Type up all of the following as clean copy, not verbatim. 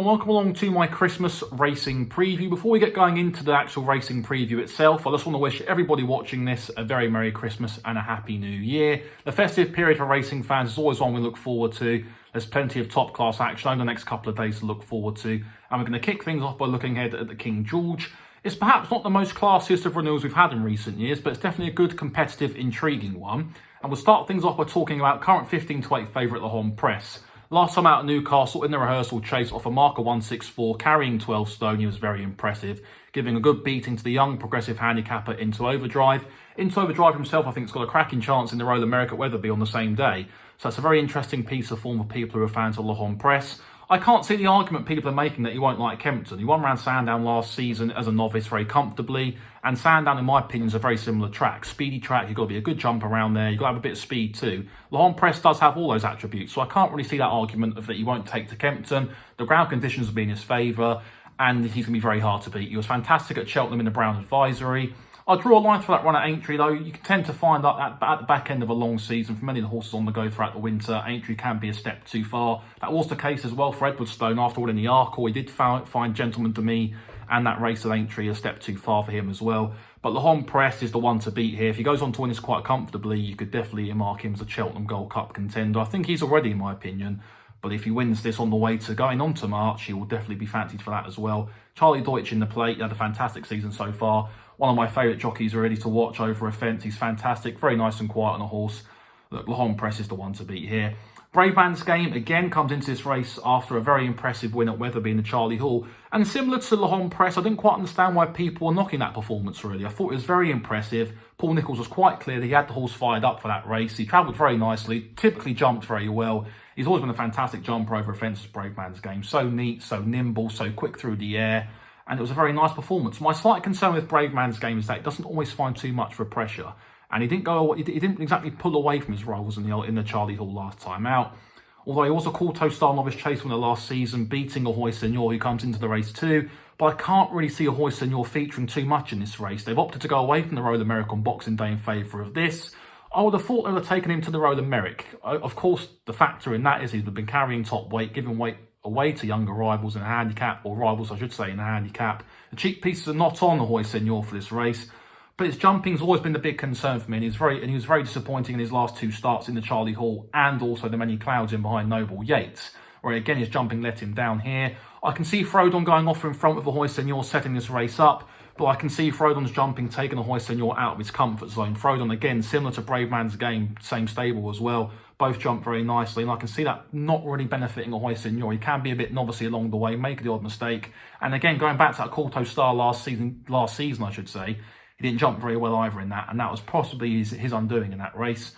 and welcome along to my Christmas racing preview. Before we get going into the actual racing preview itself, I just want to wish everybody watching this a very Merry Christmas and a Happy New Year. The festive period for racing fans is always one we look forward to. There's plenty of top class action over the next couple of days to look forward to, and we're going to kick things off by looking ahead at the King George. It's perhaps not the most classiest of renewals we've had in recent years, but it's definitely a good, competitive, intriguing one. And we'll start things off by talking about current 15-to-8 favourite L'Homme Presse. Last time out at Newcastle in the rehearsal chase off a marker 164, carrying 12 stone, he was very impressive, giving a good beating to the young progressive handicapper Into Overdrive. Into Overdrive himself, I think, has got a cracking chance in the Royal America at Wetherby on the same day. So that's a very interesting piece of form for people who are fans of L'Homme Presse. I can't see the argument people are making that he won't like Kempton. He won around Sandown last season as a novice very comfortably, and Sandown, in my opinion, is a very similar track. Speedy track, you've got to be a good jump around there, you've got to have a bit of speed too. L'Homme Presse does have all those attributes, so I can't really see that argument of that he won't take to Kempton. The ground conditions will be in his favour, and he's going to be very hard to beat. He was fantastic at Cheltenham in the Brown Advisory. I'll draw a line for that run at Aintree, though. You can tend to find that at the back end of a long season, for many of the horses on the go throughout the winter, Aintree can be a step too far. That was the case as well for Edwardstone after winning the Arkle. He did find Gentleman to Me and that race at Aintree a step too far for him as well. But L'Homme Presse is the one to beat here. If he goes on to win this quite comfortably, you could definitely earmark him as a Cheltenham Gold Cup contender. I think he's already, in my opinion. But if he wins this on the way to going on to March, he will definitely be fancied for that as well. Charlie Deutsch in the plate. He had a fantastic season so far. One of my favourite jockeys already to watch over a fence. He's fantastic, very nice and quiet on a horse. Look, L'Homme Presse is the one to beat here. Brave Man's Game, again, comes into this race after a very impressive win at Wetherby in the Charlie Hall. And similar to L'Homme Presse, I didn't quite understand why people were knocking that performance, really. I thought it was very impressive. Paul Nicholls was quite clear that he had the horse fired up for that race. He travelled very nicely, typically jumped very well. He's always been a fantastic jumper over a fence as Brave Man's Game. So neat, so nimble, so quick through the air. And it was a very nice performance. My slight concern with Brave Man's Game is that it doesn't always find too much for pressure. And he didn't exactly pull away from his rivals in the Charlie Hall last time out. Although he was a Courtauld style novice chase winner last season, beating Ahoy Senor, who comes into the race too. But I can't really see Ahoy Senor featuring too much in this race. They've opted to go away from the Royal America on Boxing Day in favour of this. I would have thought they would have taken him to the Royal America. Of course, the factor in that is he's been carrying top weight, giving weight away to younger rivals in a handicap, or rivals I should say in a handicap. The cheek pieces are not on Ahoy Senor for this race, but his jumping's always been the big concern for me, and he was very disappointing in his last two starts in the Charlie Hall, and also the many clouds in behind Noble Yates, where again his jumping let him down here. I can see Frodon going off in front with Ahoy Senor setting this race up, but I can see Frodon's jumping taking Ahoy Senor out of his comfort zone. Frodon, again, similar to Brave Man's Game, same stable as well. Both jump very nicely, and I can see that not really benefiting Ahoy Senor. He can be a bit novice along the way, make the odd mistake. And again, going back to that Courtauld Star last season, I should say, he didn't jump very well either in that, and that was possibly his undoing in that race.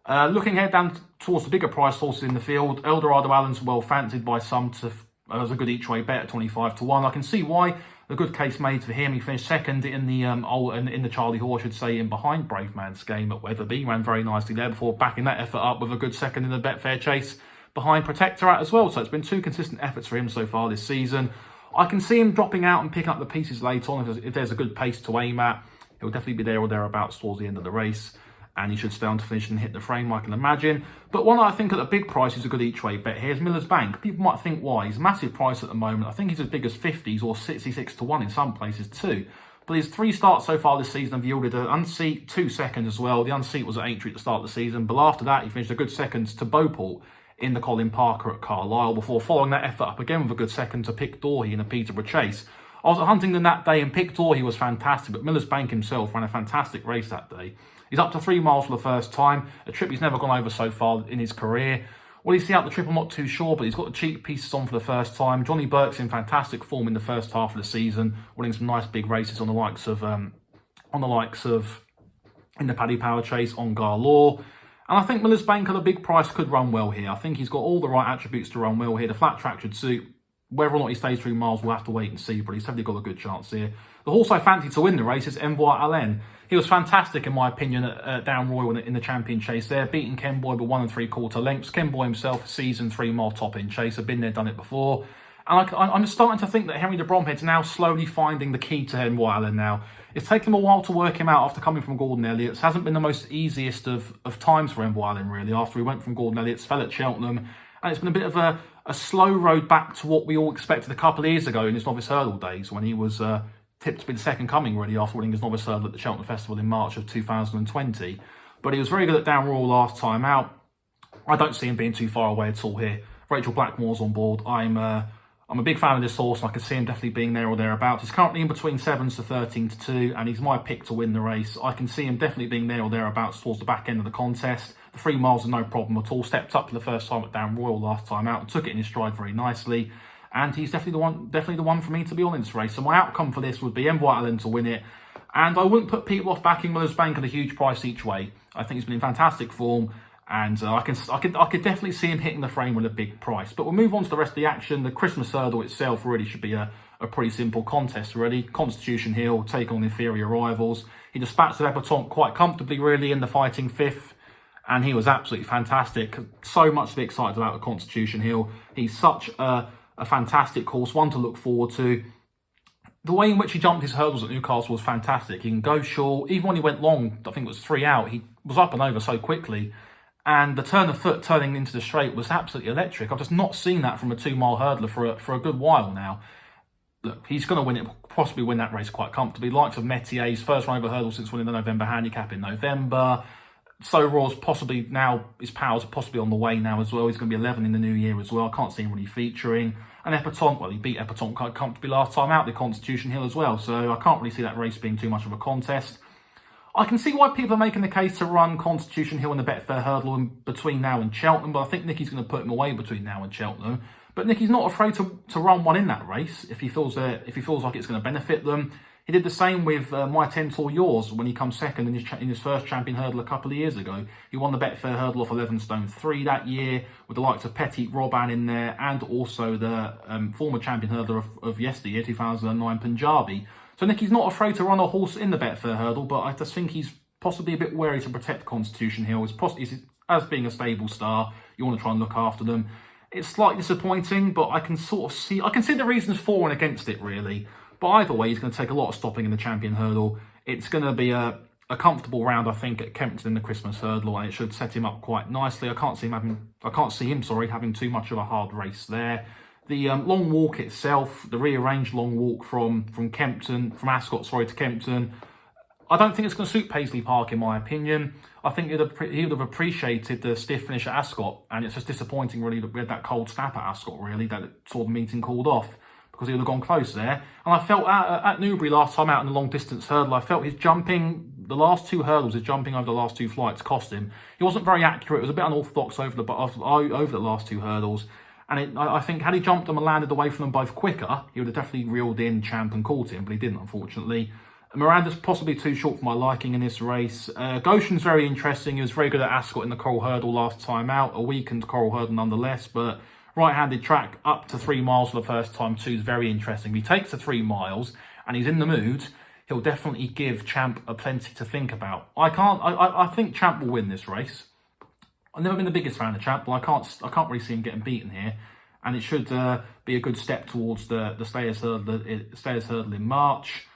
Looking ahead down towards the bigger price horses in the field, Eldorado Allen's well fancied by some as a good each way bet at 25-1. I can see why. A good case made for him. He finished second in the Charlie Hall, I should say, in behind Brave Man's Game at Wetherby. He ran very nicely there before backing that effort up with a good second in the Betfair Chase behind Protectorat as well. So it's been two consistent efforts for him so far this season. I can see him dropping out and picking up the pieces later on if there's a good pace to aim at. He'll definitely be there or thereabouts towards the end of the race. And he should stay on to finish and hit the frame, I can imagine. But one I think at the big price is a good each way bet here is Miller's Bank. People might think, why? He's a massive price at the moment. I think he's as big as 50s or 66-1 in some places too. But his three starts so far this season have yielded an unseat 2 seconds as well. The unseat was at Aintree at the start of the season. But after that, he finished a good second to Beauport in the Colin Parker at Carlisle before following that effort up again with a good second to Pic D'Orhy in a Peterborough Chase. I was at Huntingdon that day and Pic D'Orhy was fantastic, but Miller's Bank himself ran a fantastic race that day. He's up to 3 miles for the first time, a trip he's never gone over so far in his career. Will he see out the trip? I'm not too sure, but he's got the cheek pieces on for the first time. Johnny Burke's in fantastic form in the first half of the season, winning some nice big races on the likes of in the Paddy Power Chase on Garlaw. And I think Miller's Bank at a big price could run well here. I think he's got all the right attributes to run well here. The flat track should suit. Whether or not he stays 3 miles, we'll have to wait and see, but he's definitely got a good chance here. The horse I fancy to win the race is Envoy Allen. He was fantastic, in my opinion, at Down Royal in the champion chase there, beating Ken Boy by 1 3/4 lengths. Ken Boy himself, a seasoned 3 mile top end chaser, been there, done it before. And I'm starting to think that Henry de Bromhead's now slowly finding the key to Envoy Allen now. It's taken him a while to work him out after coming from Gordon Elliott's. Hasn't been the most easiest of times for Envoy Allen, really, after he went from Gordon Elliott's, fell at Cheltenham. And it's been a bit of a a slow road back to what we all expected a couple of years ago in his novice hurdle days, when he was tipped to be the second coming really after winning his novice hurdle at the Cheltenham Festival in March of 2020. But he was very good at Down Royal last time out. I don't see him being too far away at all here. Rachel Blackmore's on board. I'm a big fan of this horse, and I can see him definitely being there or thereabouts. He's currently in between 7s to 13 to 2, and he's my pick to win the race. I can see him definitely being there or thereabouts towards the back end of the contest. The 3 miles are no problem at all. Stepped up for the first time at Down Royal last time out and took it in his stride very nicely. And he's definitely the one for me to be on in this race. So my outcome for this would be M. White Allen to win it. And I wouldn't put people off backing Miller's Bank at a huge price each way. I think he's been in fantastic form. And I could definitely see him hitting the frame with a big price. But we'll move on to the rest of the action. The Christmas hurdle itself really should be a pretty simple contest, really. Constitution Hill, take on inferior rivals. He dispatched the Epatante quite comfortably, really, in the fighting 5th. And he was absolutely fantastic. So much to be excited about the Constitution Hill. He's such a fantastic horse, one to look forward to. The way in which he jumped his hurdles at Newcastle was fantastic. He can go short. Even when he went long, I think it was 3 out, he was up and over so quickly. And the turn of foot turning into the straight was absolutely electric. I've just not seen that from a 2-mile hurdler for a good while now. Look, he's going to win it, possibly win that race quite comfortably. Likes of Metier's first run over hurdle since winning the November handicap in November. So Raw's possibly now, his powers are possibly on the way now as well. He's going to be 11 in the new year as well. I can't see him really featuring. And Epatante, well, he beat Epatante quite comfortably last time out, the Constitution Hill as well. So I can't really see that race being too much of a contest. I can see why people are making the case to run Constitution Hill in the Betfair hurdle in between now and Cheltenham, but I think Nicky's going to put him away between now and Cheltenham. But Nicky's not afraid to run one in that race if he feels like it's going to benefit them. He did the same with My 10 Tour Yours when he come second in his first champion hurdle a couple of years ago. He won the Betfair hurdle off 11 stone 3 that year with the likes of Petit Robin in there, and also the former champion hurdler of yesteryear, 2009 Punjabi. So Nicky's not afraid to run a horse in the Betfair hurdle, but I just think he's possibly a bit wary to protect Constitution Hill. As being a stable star, you want to try and look after them. It's slightly disappointing, but I can see the reasons for and against it, really. But either way, he's going to take a lot of stopping in the champion hurdle. It's going to be a comfortable round, I think, at Kempton in the Christmas hurdle, and it should set him up quite nicely. I can't see him having too much of a hard race there. The long walk itself, the rearranged long walk from Ascot to Kempton, I don't think it's going to suit Paisley Park, in my opinion. I think he would have appreciated the stiff finish at Ascot, and it's just disappointing, really, that we had that cold snap at Ascot, really, that saw the meeting called off, because he would have gone close there. And I felt at Newbury last time out in the long distance hurdle, I felt his jumping, the last 2 hurdles, his jumping over the last 2 flights cost him. He wasn't very accurate. It was a bit unorthodox over the last 2 hurdles. And I think had he jumped them and landed away from them both quicker, he would have definitely reeled in Champ and caught him, but he didn't, unfortunately. Miranda's possibly too short for my liking in this race. Goshen's very interesting. He was very good at Ascot in the Coral Hurdle last time out, a weakened Coral Hurdle nonetheless, but right-handed track up to 3 miles for the first time too is very interesting. If he takes the 3 miles and he's in the mood, he'll definitely give Champ a plenty to think about. I think Champ will win this race. I've never been the biggest fan of Champ, but I can't really see him getting beaten here. And it should be a good step towards the Stayers Hurdle in March.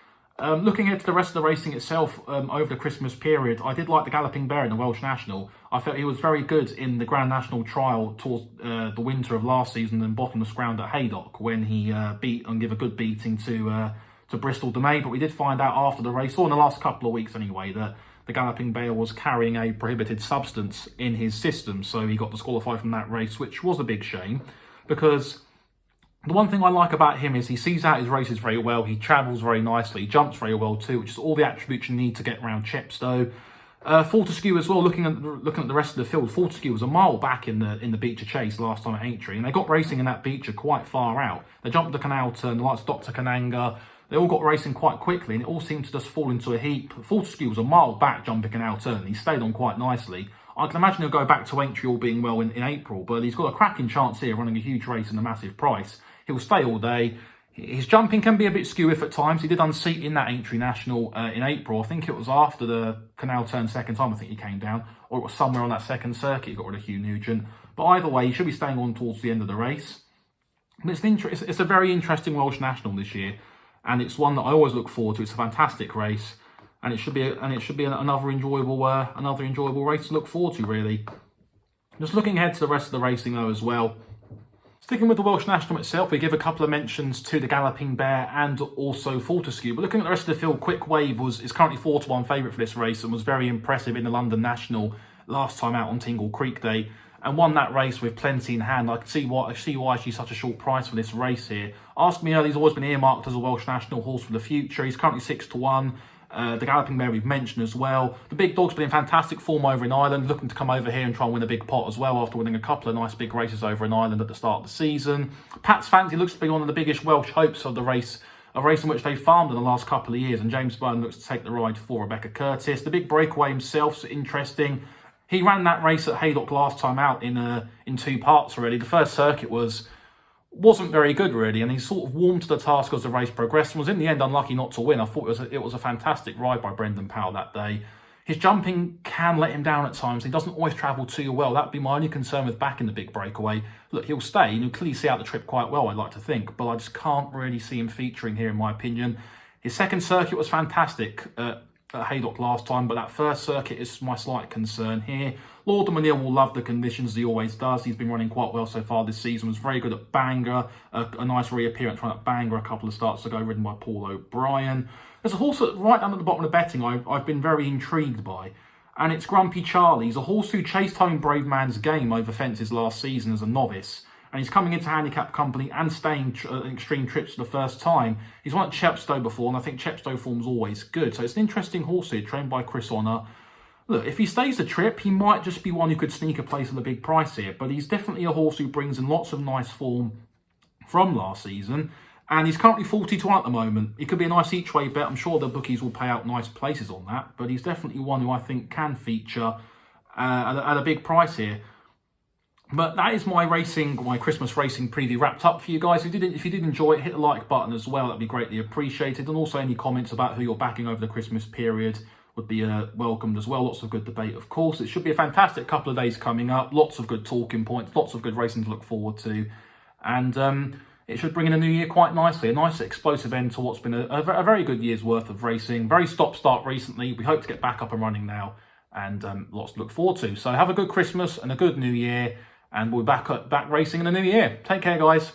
Looking ahead to the rest of the racing itself over the Christmas period, I did like the Galloping Bear in the Welsh National. I felt he was very good in the Grand National trial towards the winter of last season and bottomless ground at Haydock when he beat and gave a good beating to Bristol de May. But we did find out after the race, or in the last couple of weeks anyway, that the Galloping Bear was carrying a prohibited substance in his system. So he got disqualified from that race, which was a big shame, because the one thing I like about him is he sees out his races very well, he travels very nicely, he jumps very well too, which is all the attributes you need to get around Chepstow. Fortescue as well, looking at the rest of the field, Fortescue was a mile back in the Beecher Chase last time at Aintree, and they got racing in that Beecher quite far out. They jumped the canal turn, the likes of Dr. Kananga, they all got racing quite quickly, and it all seemed to just fall into a heap. Fortescue was a mile back jumping canal turn, he stayed on quite nicely. I can imagine he'll go back to Aintree all being well in April, but he's got a cracking chance here running a huge race and a massive price. He'll stay all day. His jumping can be a bit skew if at times. He did unseat in that Aintree National in April. I think it was after the canal turn second time I think he came down, or it was somewhere on that second circuit he got rid of Hugh Nugent. But either way, he should be staying on towards the end of the race. But it's a very interesting Welsh National this year, and it's one that I always look forward to. It's a fantastic race, and it should be another enjoyable race to look forward to, really. Just looking ahead to the rest of the racing though as well. Sticking with the Welsh National itself, we give a couple of mentions to the Galloping Bear and also Fortescue. But looking at the rest of the field, Quick Wave is currently 4-1 favourite for this race and was very impressive in the London National last time out on Tingle Creek Day and won that race with plenty in hand. I can see why she's such a short price for this race here. Ask Me Early, he's always been earmarked as a Welsh National horse for the future. He's currently 6-1. The Galloping Bear we've mentioned as well. The Big Dog's been in fantastic form over in Ireland, looking to come over here and try and win a big pot as well after winning a couple of nice big races over in Ireland at the start of the season. Pat's Fancy looks to be one of the biggest Welsh hopes of the race, a race in which they've farmed in the last couple of years, and James Byrne looks to take the ride for Rebecca Curtis. The Big Breakaway himself's interesting. He ran that race at Haydock last time out in 2 parts already. The first circuit wasn't very good really, and he sort of warmed to the task as the race progressed and was in the end unlucky not to win. I thought it was a fantastic ride by Brendan Powell that day. His jumping can let him down at times. He doesn't always travel too well. That'd be my only concern with backing the Big Breakaway. Look, he'll stay and he'll clearly see out the trip quite well, I'd like to think, but I just can't really see him featuring here in my opinion. His second circuit was fantastic at Haydock last time, but that first circuit is my slight concern here. Lord of Manil will love the conditions as he always does. He's been running quite well so far this season. Was very good at Bangor, a nice reappearance run at Bangor a couple of starts ago, ridden by Paul O'Brien. There's a horse right down at the bottom of the betting I've been very intrigued by, and it's Grumpy Charlie. He's a horse who chased home Brave Man's Game over fences last season as a novice, and he's coming into handicap company and staying extreme trips for the first time. He's won at Chepstow before, and I think Chepstow form's always good. So it's an interesting horse here, trained by Chris Honor. Look, if he stays the trip, he might just be one who could sneak a place at a big price here, but he's definitely a horse who brings in lots of nice form from last season, and he's currently 40-1 at the moment. He could be a nice each-way bet. I'm sure the bookies will pay out nice places on that, but he's definitely one who I think can feature at a big price here. But that is my Christmas racing preview wrapped up for you guys. If you did enjoy it, hit the like button as well. That'd be greatly appreciated. And also any comments about who you're backing over the Christmas period would be welcomed as well. Lots of good debate, of course. It should be a fantastic couple of days coming up. Lots of good talking points, lots of good racing to look forward to. And it should bring in a new year quite nicely. A nice explosive end to what's been a very good year's worth of racing. Very stop-start recently. We hope to get back up and running now, and lots to look forward to. So have a good Christmas and a good New Year. And we'll be back racing in the new year. Take care, guys.